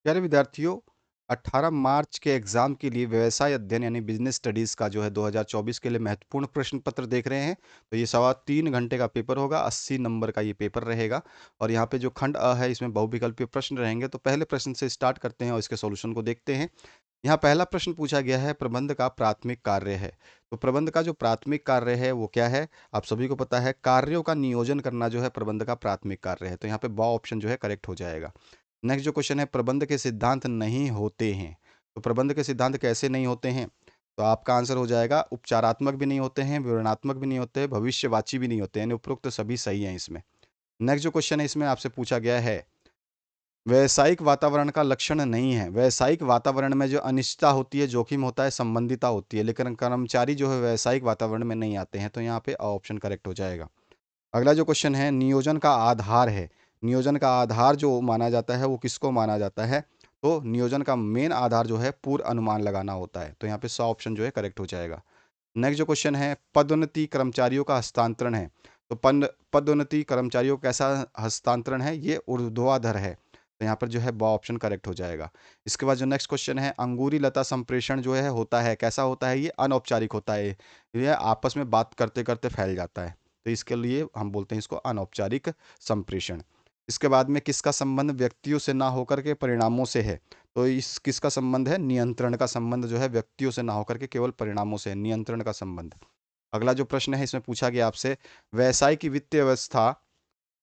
प्यारे विद्यार्थियों, 18 मार्च के एग्जाम के लिए व्यवसाय अध्ययन यानी बिजनेस स्टडीज़ का जो है 2024 के लिए महत्वपूर्ण प्रश्न पत्र देख रहे हैं। तो ये सवा 3 घंटे का पेपर होगा, 80 नंबर का ये पेपर रहेगा। और यहाँ पे जो खंड अ है इसमें बहुविकल्पीय प्रश्न रहेंगे। तो पहले प्रश्न से स्टार्ट करते हैं और इसके सॉल्यूशन को देखते हैं। यहाँ पहला प्रश्न पूछा गया है, प्रबंध का प्राथमिक कार्य है। तो प्रबंध का जो प्राथमिक कार्य है वो क्या है? आप सभी को पता है, कार्यों का नियोजन करना जो है प्रबंध का प्राथमिक कार्य है। तो यहाँ पे ब ऑप्शन जो है करेक्ट हो जाएगा। नेक्स्ट जो क्वेश्चन है, प्रबंध के सिद्धांत नहीं होते हैं। तो प्रबंध के सिद्धांत कैसे नहीं होते हैं? तो आपका आंसर हो जाएगा, उपचारात्मक भी नहीं होते हैं, विवरणात्मक भी नहीं होते, भविष्यवाची भी नहीं होते, यानी उपरोक्त सभी सही हैं इसमें। नेक्स्ट जो क्वेश्चन है इसमें आपसे पूछा गया है, व्यावसायिक वातावरण का लक्षण नहीं है। व्यावसायिक वातावरण में जो अनिश्चितता होती है, जोखिम होता है, संबंधिता होती है, लेकिन कर्मचारी जो है व्यावसायिक वातावरण में नहीं आते हैं। तो यहाँ पे ऑप्शन करेक्ट हो जाएगा। अगला जो क्वेश्चन है, नियोजन का आधार है। नियोजन का आधार जो माना जाता है वो किसको माना जाता है? तो नियोजन का मेन आधार जो है पूर्व अनुमान लगाना होता है। तो यहाँ पे 100 ऑप्शन जो है करेक्ट हो जाएगा। नेक्स्ट जो क्वेश्चन है, पदोन्नति कर्मचारियों का हस्तांतरण है। तो पदोन्नति कर्मचारियों का कैसा हस्तांतरण है? ये ऊर्ध्वाधर है। तो यहाँ पर जो है ब ऑप्शन करेक्ट हो जाएगा। इसके बाद जो नेक्स्ट क्वेश्चन है, अंगूरी लता संप्रेषण जो है होता है, कैसा होता है? ये अनौपचारिक होता है। ये आपस में बात करते करते फैल जाता है। तो इसके लिए हम बोलते हैं इसको अनौपचारिक संप्रेषण। इसके बाद में किसका संबंध व्यक्तियों से ना होकर के परिणामों से है? तो इस किसका संबंध है? नियंत्रण का संबंध जो है व्यक्तियों से ना होकर के केवल परिणामों से है, नियंत्रण का संबंध। अगला जो प्रश्न है इसमें पूछा गया आपसे, व्यवसाय की वित्तीय व्यवस्था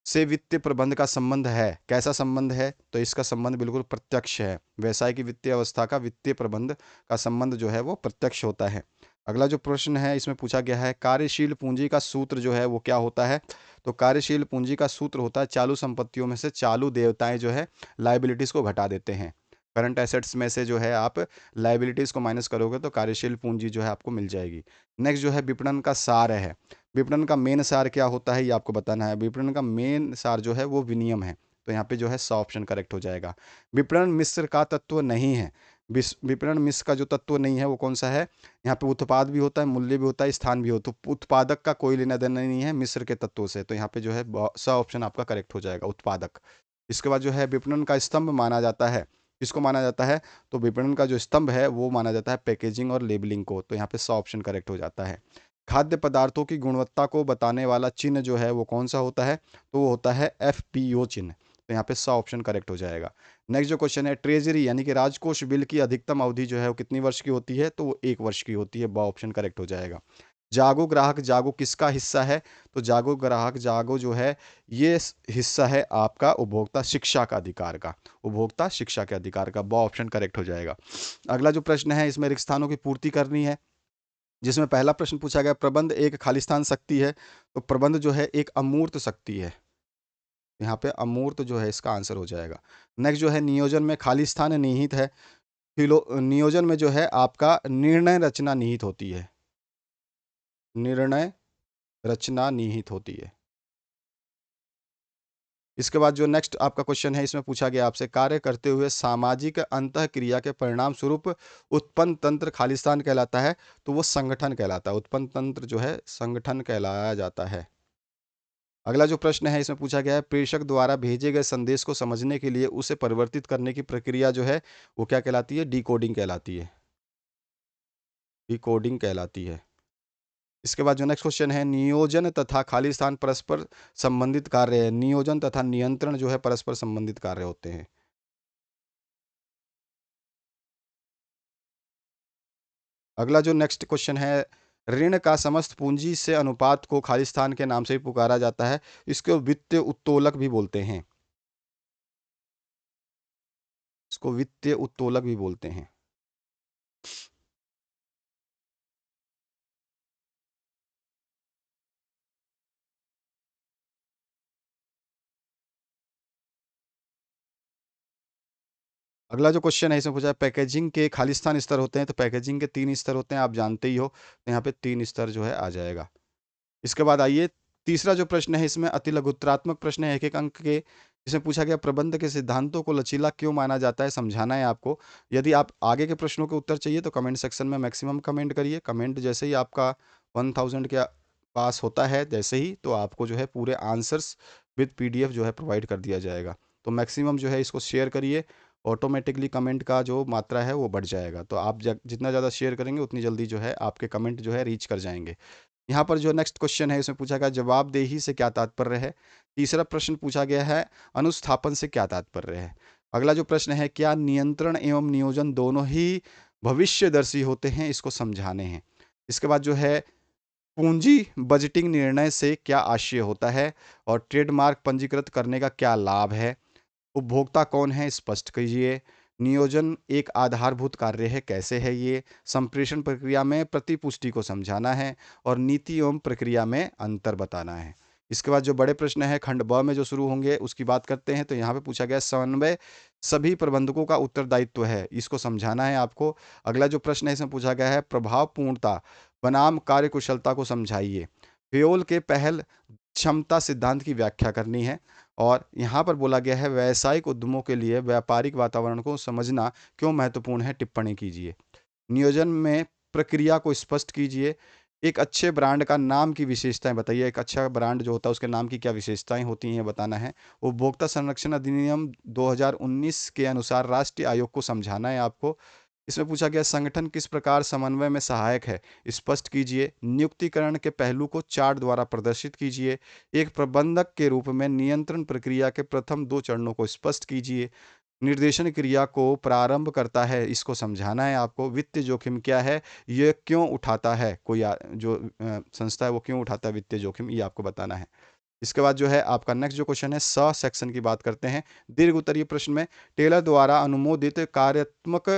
से वित्तीय प्रबंध का संबंध है, कैसा संबंध है? तो इसका संबंध बिल्कुल प्रत्यक्ष है। व्यवसाय की वित्तीय अवस्था का वित्तीय प्रबंध का संबंध जो है वो प्रत्यक्ष होता है। अगला जो प्रश्न है इसमें पूछा गया है, कार्यशील पूंजी का सूत्र जो है वो क्या होता है? तो कार्यशील पूंजी का सूत्र होता है, चालू संपत्तियों में से चालू देयताएं जो है लाइबिलिटीज को घटा देते हैं। करंट एसेट्स में से जो है आप लाइबिलिटीज को माइनस करोगे तो कार्यशील पूंजी जो है आपको मिल जाएगी। नेक्स्ट जो है, विपणन का सार है। विपणन का मेन सार क्या होता है ये आपको बताना है। विपणन का मेन सार जो है वो विनियम है। तो यहाँ पे जो है 100 ऑप्शन करेक्ट हो जाएगा। विपणन मिश्र का तत्व नहीं है। विपणन मिश्र का जो तत्व नहीं है वो कौन सा है? यहाँ पे उत्पाद भी होता है, मूल्य भी होता है, स्थान भी होता है। तो उत्पादक का कोई लेना देना नहीं है मिश्र के तत्वों से। तो यहाँ पे जो है 100 ऑप्शन आपका करेक्ट हो जाएगा, उत्पादक। इसके बाद जो है, विपणन का स्तंभ माना जाता है, किसको माना जाता है? तो विपणन का जो स्तंभ है वो माना जाता है पैकेजिंग और लेबलिंग को। तो यहाँ पे 100 ऑप्शन करेक्ट हो जाता है। खाद्य पदार्थों की गुणवत्ता को बताने वाला चिन्ह जो है वो कौन सा होता है? तो वो होता है FPO चिन्ह। तो यहाँ पे 100 ऑप्शन करेक्ट हो जाएगा। नेक्स्ट जो क्वेश्चन है, ट्रेजरी यानी कि राजकोष बिल की अधिकतम अवधि जो है वो कितनी वर्ष की होती है? तो वो 1 वर्ष की होती है। ब ऑप्शन करेक्ट हो जाएगा। जागो ग्राहक जागो किसका हिस्सा है? तो जागो ग्राहक जागो जो है ये हिस्सा है आपका उपभोक्ता शिक्षा का अधिकार का। उपभोक्ता शिक्षा के अधिकार का। ब ऑप्शन करेक्ट हो जाएगा। अगला जो प्रश्न है इसमें रिक्त स्थानों की पूर्ति करनी है, जिसमें पहला प्रश्न पूछा गया, प्रबंध एक खालिस्तान शक्ति है। तो प्रबंध जो है एक अमूर्त शक्ति है। यहाँ पे अमूर्त जो है इसका आंसर हो जाएगा। नेक्स्ट जो है, नियोजन में खालिस्तान निहित है। नियोजन में जो है आपका निर्णय रचना निहित होती है। निर्णय रचना निहित होती है। इसके बाद जो नेक्स्ट आपका क्वेश्चन है इसमें पूछा गया आपसे, कार्य करते हुए सामाजिक अंतः क्रिया के परिणाम स्वरूप उत्पन्न तंत्र खालिस्तान कहलाता है। तो वो संगठन कहलाता है। उत्पन्न तंत्र जो है संगठन कहलाया जाता है। अगला जो प्रश्न है इसमें पूछा गया है, प्रेषक द्वारा भेजे गए संदेश को समझने के लिए उसे परिवर्तित करने की प्रक्रिया जो है वो क्या कहलाती है? डिकोडिंग कहलाती है। डिकोडिंग कहलाती है। इसके बाद जो नेक्स्ट क्वेश्चन है, नियोजन तथा खालिस्तान परस्पर संबंधित कार्य है। नियोजन तथा नियंत्रण जो है परस्पर संबंधित कार्य होते हैं। अगला जो नेक्स्ट क्वेश्चन है, ऋण का समस्त पूंजी से अनुपात को खालिस्तान के नाम से भी पुकारा जाता है। इसको वित्तीय उत्तोलक भी बोलते हैं। इसको वित्तीय उत्तोलक भी बोलते हैं। अगला जो क्वेश्चन है इसमें पूछा है, पैकेजिंग के खालिस्तान स्तर होते हैं। तो पैकेजिंग के 3 स्तर होते हैं, आप जानते ही हो। तो यहाँ पे 3 स्तर जो है आ जाएगा। इसके बाद आइए, तीसरा जो प्रश्न है इसमें अति लघुत्रात्मक प्रश्न है, 1-1 अंक के। इसमें पूछा गया, प्रबंध के सिद्धांतों को लचीला क्यों माना जाता है, समझाना है आपको। यदि आप आगे के प्रश्नों के उत्तर चाहिए तो कमेंट सेक्शन में मैक्सिमम कमेंट करिए। कमेंट जैसे ही आपका 1000 के पास होता है जैसे ही, तो आपको जो है पूरे आंसर्स विद PDF जो है प्रोवाइड कर दिया जाएगा। तो मैक्सिमम जो है इसको शेयर करिए ऑटोमेटिकली कमेंट का जो मात्रा है वो बढ़ जाएगा। तो आप जितना ज़्यादा शेयर करेंगे उतनी जल्दी जो है आपके कमेंट जो है रीच कर जाएंगे। यहाँ पर जो नेक्स्ट क्वेश्चन है इसमें पूछा गया जवाबदेही से क्या तात्पर्य है। तीसरा प्रश्न पूछा गया है अनुस्थापन से क्या तात्पर्य है। अगला जो प्रश्न है क्या नियंत्रण एवं नियोजन दोनों ही भविष्यदर्शी होते हैं, इसको समझाने हैं। इसके बाद जो है पूंजी बजटिंग निर्णय से क्या आशय होता है और ट्रेडमार्क पंजीकृत करने का क्या लाभ है। उपभोक्ता कौन है, स्पष्ट कीजिए। नियोजन एक आधारभूत कार्य है, कैसे है ये। संप्रेषण प्रक्रिया में प्रतिपुष्टि को समझाना है और नीति एवं प्रक्रिया में अंतर बताना है। इसके बाद जो बड़े प्रश्न है खंड ब में जो शुरू होंगे उसकी बात करते हैं। तो यहाँ पे पूछा गया समन्वय सभी प्रबंधकों का उत्तरदायित्व है, इसको समझाना है आपको। अगला जो प्रश्न है इसमें पूछा गया है प्रभावपूर्णता बनाम कार्यकुशलता को समझाइए। फ्योल के पहल क्षमता सिद्धांत की व्याख्या करनी है। और यहाँ पर बोला गया है व्यावसायिक उद्यमों के लिए व्यापारिक वातावरण को समझना क्यों महत्वपूर्ण है, टिप्पणी कीजिए। नियोजन में प्रक्रिया को स्पष्ट कीजिए। एक अच्छे ब्रांड का नाम की विशेषताएं बताइए, एक अच्छा ब्रांड जो होता है उसके नाम की क्या विशेषताएं होती हैं बताना है। उपभोक्ता संरक्षण अधिनियम 2019 के अनुसार राष्ट्रीय आयोग को समझाना है आपको। इसमें पूछा गया संगठन किस प्रकार समन्वय में सहायक है, स्पष्ट कीजिए। नियुक्तिकरण के पहलू को चार्ट द्वारा प्रदर्शित कीजिए। एक प्रबंधक के रूप में नियंत्रण प्रक्रिया के प्रथम 2 चरणों को स्पष्ट कीजिए। निर्देशन क्रिया को प्रारंभ करता है, इसको समझाना है आपको। वित्तीय जोखिम क्या है, ये क्यों उठाता है कोई जो संस्था है वो क्यों उठाता है वित्तीय जोखिम, ये आपको बताना है। इसके बाद जो है आपका नेक्स्ट जो क्वेश्चन है सेक्शन की बात करते हैं। दीर्घ उत्तरीय प्रश्न में टेलर द्वारा अनुमोदित कार्यात्मक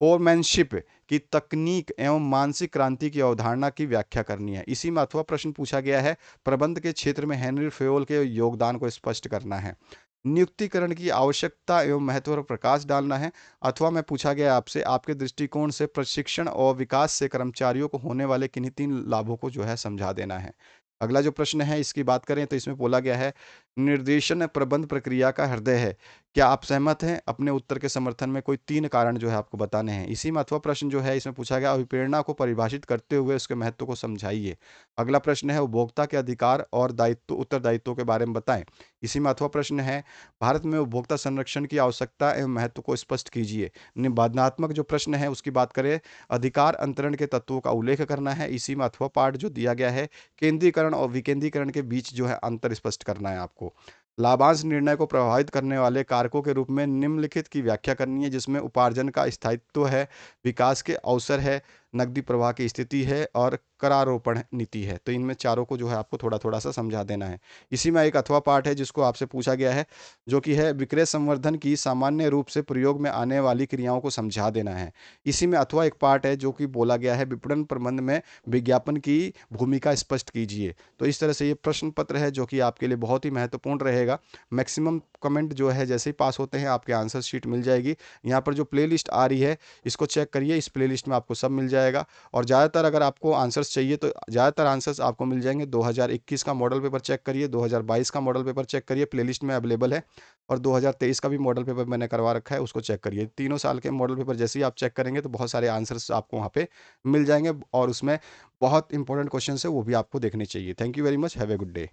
फोरमैनशिप की तकनीक एवं मानसिक क्रांति की अवधारणा की व्याख्या करनी है। इसी में अथवा प्रश्न पूछा गया है प्रबंध के क्षेत्र में हेनरी फेयोल के योगदान को स्पष्ट करना है। नियुक्तिकरण की आवश्यकता एवं महत्व पर प्रकाश डालना है। अथवा में पूछा गया आपसे आपके दृष्टिकोण से प्रशिक्षण और विकास से कर्मचारियों को होने वाले किन्हीं 3 लाभों को जो है समझा देना है। अगला जो प्रश्न है इसकी बात करें तो इसमें बोला गया है निर्देशन प्रबंध प्रक्रिया का हृदय है, क्या आप सहमत हैं। अपने उत्तर के समर्थन में कोई 3 कारण जो है आपको बताने हैं। इसी में अथवा प्रश्न जो है इसमें पूछा गया अभिप्रेरणा को परिभाषित करते हुए उसके महत्व को समझाइए। अगला प्रश्न है उपभोक्ता के अधिकार और दायित्व उत्तरदायित्वों के बारे में बताएं। इसी में अथवा प्रश्न है भारत में उपभोक्ता संरक्षण की आवश्यकता एवं महत्व को स्पष्ट कीजिए। निबंधात्मक जो प्रश्न है उसकी बात करें अधिकार अंतरण के तत्वों का उल्लेख करना है। इसी में अथवा पाठ जो दिया गया है केंद्रीकरण और विकेंद्रीकरण के बीच जो है अंतर स्पष्ट करना है आपको। लाभांश निर्णय को प्रभावित करने वाले कारकों के रूप में निम्नलिखित की व्याख्या करनी है, जिसमें उपार्जन का स्थायित्व है, विकास के अवसर है, नकदी प्रवाह की स्थिति है और करारोपण नीति है। तो इनमें चारों को जो है आपको थोड़ा थोड़ा सा समझा देना है। इसी में एक अथवा पाठ है जिसको आपसे पूछा गया है जो कि है विक्रय संवर्धन की सामान्य रूप से प्रयोग में आने वाली क्रियाओं को समझा देना है। इसी में अथवा एक पाठ है जो कि बोला गया है विपणन प्रबंध में विज्ञापन की भूमिका स्पष्ट कीजिए। तो इस तरह से ये प्रश्न पत्र है जो कि आपके लिए बहुत ही महत्वपूर्ण रहेगा। मैक्सिमम कमेंट जो है जैसे ही पास होते हैं आपके आंसर शीट मिल जाएगी। यहाँ पर जो प्लेलिस्ट आ रही है इसको चेक करिए, इस प्लेलिस्ट में आपको सब मिल जाएगा। और ज़्यादातर अगर आपको आंसर्स चाहिए तो ज़्यादातर आंसर्स आपको मिल जाएंगे। 2021 का मॉडल पेपर चेक करिए, 2022 का मॉडल पेपर चेक करिए, प्लेलिस्ट में अवेलेबल है। और 2023 का भी मॉडल पेपर मैंने करवा रखा है, उसको चेक करिए। तीनों साल के मॉडल पेपर जैसे ही आप चेक करेंगे तो बहुत सारे आंसर्स आपको वहाँ पे मिल जाएंगे और उसमें बहुत इंपॉर्टेंट क्वेश्चन है वो भी आपको देखने चाहिए। Thank you very much, have a good day.